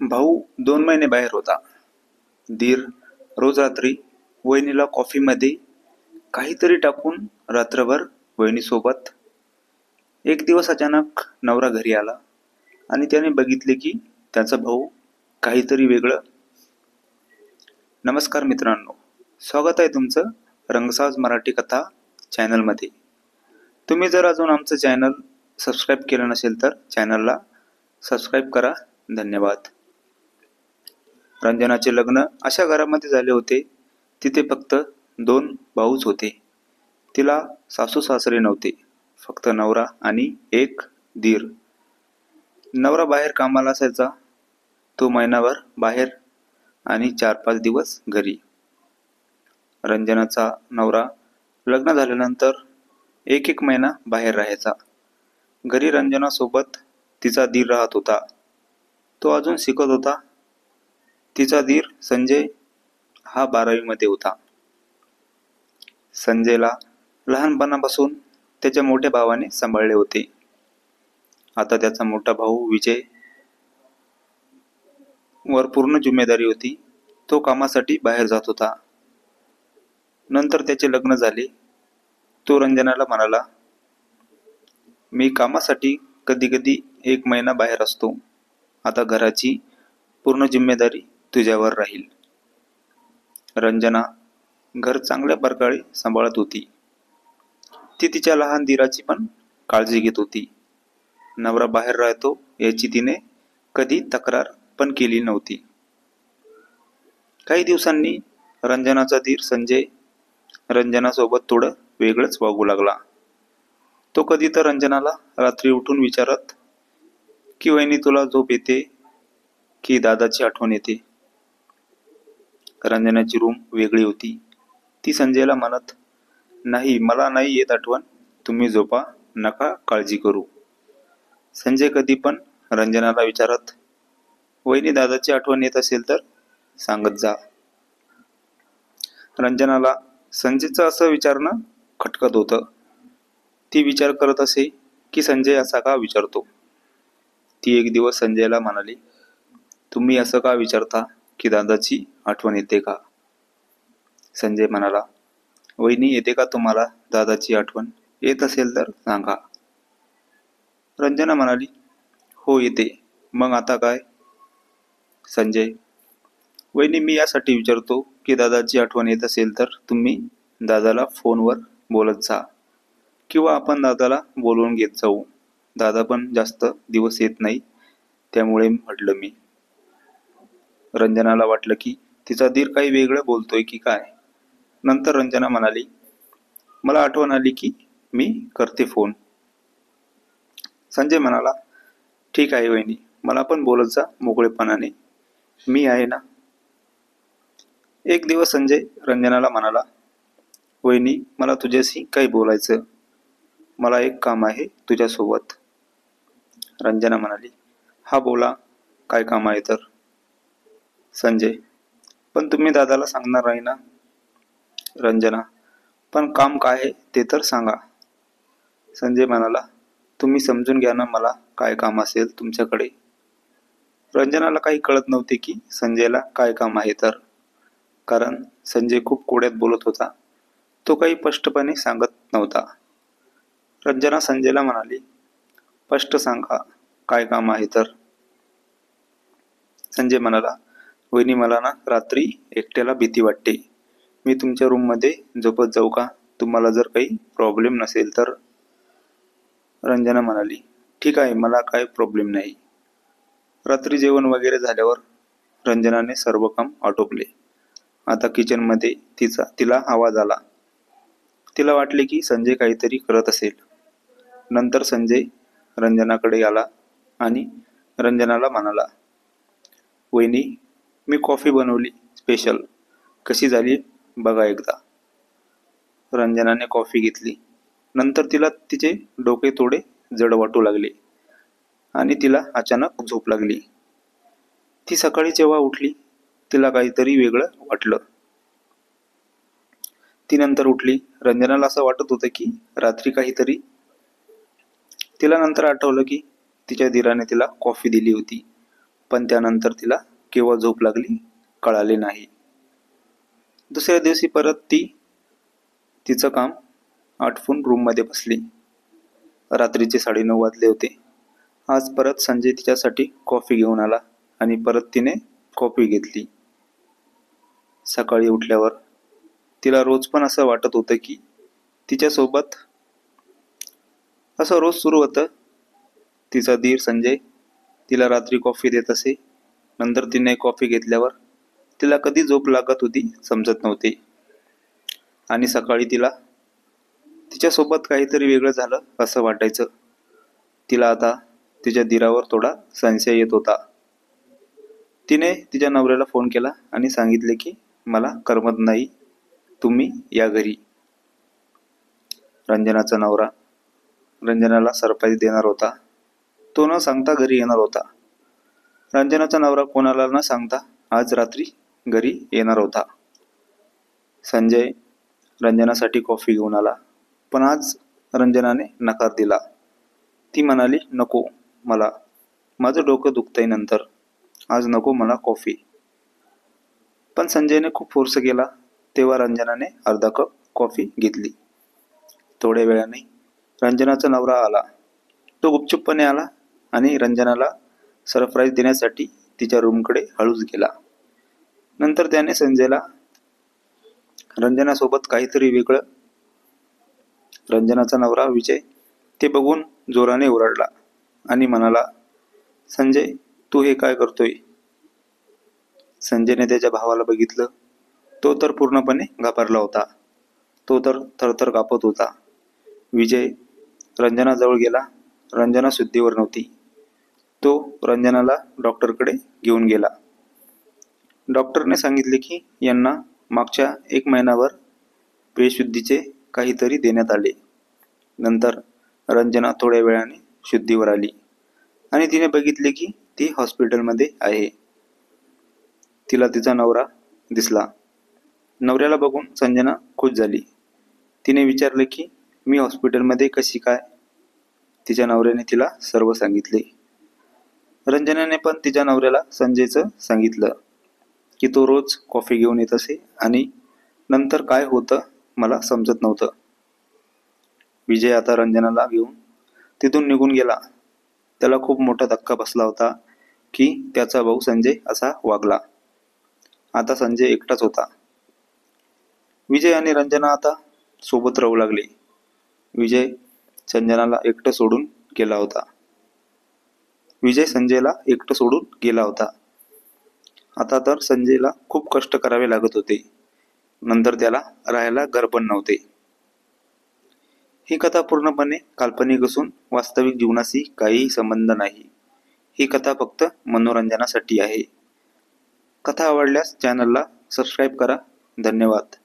भाऊ 2 महिने बाहेर होता. दीर रोज रात्री वहिनीला कॉफीमध्ये काहीतरी टाकून रात्रभर वहिनीसोबत. एक दिवस अचानक नवरा घरी आला आणि त्याने बघितले की त्याचा भाऊ काहीतरी वेगळं. नमस्कार मित्रांनो, स्वागत आहे तुमचं रंगसाज मराठी कथा चॅनलमध्ये. तुम्ही जर अजून आमचं चॅनल सबस्क्राईब केलं नसेल तर चॅनलला सबस्क्राईब करा. धन्यवाद. रंजनाचे लग्न अशा घरामध्ये झाले होते, तिथे फक्त 2 भाऊच होते. तिला सासू सासरे नव्हते, फक्त नवरा आणि एक दीर. नवरा बाहेर कामाला असायचा, तो महिनाभर बाहेर आणि 4-5 दिवस घरी. रंजनाचा नवरा लग्न झाल्यानंतर एक महिना बाहेर राहायचा. घरी रंजनासोबत तिचा दीर राहत होता. तो अजून शिकत होता. तिचा दीर संजय हा 12वी मध्ये होता. संजयला लहानपणापासून त्याच्या मोठ्या भावाने सांभाळले होते. आता त्याचा मोठा भाऊ विजय वर पूर्ण जिम्मेदारी होती. तो कामासाठी बाहेर जात होता. नंतर त्याचे लग्न झाले. तो रंजनाला म्हणाला, मी कामासाठी कधी कधी 1 महिना बाहेर असतो. आता घराची पूर्ण जिम्मेदारी तुझ्यावर राहील. रंजना घर चांगल्या प्रकारे सांभाळत होती. ती तिच्या लहान दीराची पण काळजी घेत होती. नवरा बाहेर राहतो याची तिने कधी तक्रार पण केली नव्हती. काही दिवसांनी रंजनाचा दीर संजय रंजनासोबत थोडं वेगळंच वागू लागला. तो कधी तर रंजनाला रात्री उठून विचारत की वहिनी तुला झोप येते की दादाची आठवण येते. रंजनाची रूम वेगळी होती. ती संजयला म्हणत, नाही मला नाही येत आठवण, तुम्ही झोपा, नका काळजी करू. संजय कधी पण रंजनाला विचारत, वहिनी दादाची आठवण येत असेल तर सांगत जा. रंजनाला संजयचं असं विचारणं खटकत होतं. ती विचार करत असे की संजय असा का विचारतो. ती एक दिवस संजयला म्हणाली, तुम्ही असं का विचारता की दादाची आठवण येते का. संजय म्हणाला, वहिनी येते का तुम्हाला दादाची आठवण, येत असेल तर सांगा. रंजना म्हणाली, हो येते, मग आता काय. संजय, वहिनी मी यासाठी विचारतो की दादाची आठवण येत असेल तर तुम्ही दादाला फोनवर बोलत जा किंवा आपण दादाला बोलवून घेत जाऊ. दादा पण जास्त दिवस येत नाही, त्यामुळे म्हटलं मी. रंजनाला वाटलं की तिचा दीर काही वेगळं बोलतोय की काय. नंतर रंजना म्हणाली, मला आठवण आली की मी करते फोन. संजय म्हणाला, ठीक आहे वहिनी, मला पण बोलत जा मोकळेपणाने, मी आहे ना. एक दिवस संजय रंजनाला म्हणाला, वहिनी मला तुझ्याशी काही बोलायचं, मला एक काम आहे तुझ्यासोबत. रंजना म्हणाली, हा बोला, काय काम आहे तर. संजय, पण तुम्ही दादाला सांगणार नाही ना. रंजना, पण काम काय आहे ते तर सांगा. संजय म्हणाला, तुम्ही समजून घ्या ना, मला काय काम असेल तुमच्याकडे. रंजनाला काही कळत नव्हते की संजयला काय काम आहे तर, कारण संजय खूप कोड्यात बोलत होता. तो काही स्पष्टपणे सांगत नव्हता. रंजना संजयला म्हणाली, स्पष्ट सांगा काय काम आहे तर. संजय म्हणाला, वहिनी मला ना रात्री एकट्याला भीती वाटते, मी तुमच्या रूममध्ये झोपत जाऊ का, तुम्हाला जर काही प्रॉब्लेम नसेल तर. रंजना म्हणाली, ठीक आहे, मला काय प्रॉब्लेम नाही. रात्री जेवण वगैरे झाल्यावर रंजनाने सर्व काम आटोपले. आता किचनमध्ये तिला आवाज आला. तिला वाटले की संजय काहीतरी करत असेल. नंतर संजय रंजनाकडे आला आणि रंजनाला म्हणाला, वहिनी मी कॉफी बनवली स्पेशल, कशी झाली बघा एकदा. रंजनाने कॉफी घेतली. नंतर तिला तिचे डोके थोडे जड वाटू लागले आणि तिला अचानक झोप लागली. ती सकाळी जेव्हा उठली तिला काहीतरी वेगळं वाटलं. ती नंतर उठली. रंजनाला असं वाटत होतं की रात्री काहीतरी. तिला नंतर आठवलं की तिच्या धीराने तिला कॉफी दिली होती. पण त्यानंतर तिला केव्हा झोप लागली कळाले नाही. दुसऱ्या दिवशी परत ती तिचं काम आटपून रूममध्ये बसली. रात्रीचे 9:30 वाजले होते. आज परत संजय तिच्यासाठी कॉफी घेऊन आला आणि परत तिने कॉफी घेतली. सकाळी उठल्यावर तिला रोज पण असं वाटत होतं की तिच्यासोबत असं रोज सुरू होतं. तिचा धीर संजय तिला रात्री कॉफी देत असे. नंतर तिने कॉफी घेतल्यावर तिला कधी झोप लागत होती समजत नव्हते. आणि सकाळी तिला तिच्यासोबत काहीतरी वेगळं झालं असं वाटायचं. तिला आता तिच्या धीरावर थोडा संशय येत होता. तिने तिच्या नवऱ्याला फोन केला आणि सांगितले की मला करमत नाही, तुम्ही या घरी. रंजनाचा नवरा रंजनाला सरप्राईज देणार होता. तो न सांगता घरी येणार होता. रंजनाचा नवरा कोणाला न सांगता आज रात्री घरी येणार होता. संजय रंजनासाठी कॉफी घेऊन आला, पण आज रंजनाने नकार दिला. ती म्हणाली, नको, माझं डोकं दुखतंय नंतर, आज नको मला कॉफी. पण संजयने खूप फोर्स केला तेव्हा रंजनाने अर्धा कप कॉफी घेतली. थोड्या वेळाने रंजनाचा नवरा आला. तो गुपचूपपणे आला आणि रंजनाला सरप्राईज देण्यासाठी तिच्या रूमकडे हळूच गेला. नंतर त्याने संजयला रंजनासोबत काहीतरी वेगळं. रंजनाचा नवरा विजय ते बघून जोराने ओरडला आणि म्हणाला, संजय, तू हे काय करतोय? संजयने त्याच्या भावाला बघितलं. तो तर पूर्णपणे घाबरला होता. तो तर थरथर कापत होता. विजय रंजनाजवळ गेला. रंजना शुद्धीवर नव्हती. तो रंजनाला डॉक्टरकडे घेऊन गेला. डॉक्टरने सांगितले की यांना मागच्या 1 महिन्यावर बेशुद्धीचे काहीतरी देण्यात आले. नंतर रंजना थोड्या वेळाने शुद्धीवर आली आणि तिने बघितले की ती हॉस्पिटलमध्ये आहे. तिला तिचा नवरा दिसला. नवऱ्याला बघून संजना खुश झाली. तिने विचारले की मी हॉस्पिटलमध्ये कशी काय? तिच्या नवऱ्याने तिला सर्व सांगितले. रंजनाने पण तिच्या नवऱ्याला संजयचं सांगितलं की तो रोज कॉफी घेऊन येत असे आणि नंतर काय होतं मला समजत नव्हतं. विजय आता रंजनाला घेऊन तिथून निघून गेला. त्याला खूप मोठा धक्का बसला होता की त्याचा भाऊ संजय असा वागला. आता संजय एकटाच होता. विजय आणि रंजना आता सोबत राहू लागले. विजय संजनाला एकटं सोडून गेला होता. विजय संजयला एकटं सोडून गेला होता. आता तर संजयला खूप कष्ट करावे लागत होते. नंतर त्याला राहायला घर पण नव्हते. ही कथा पूर्णपणे काल्पनिक असून वास्तविक जीवनाशी काहीही संबंध नाही. ही कथा फक्त मनोरंजनासाठी आहे. कथा आवडल्यास चॅनलला सबस्क्राईब करा. धन्यवाद.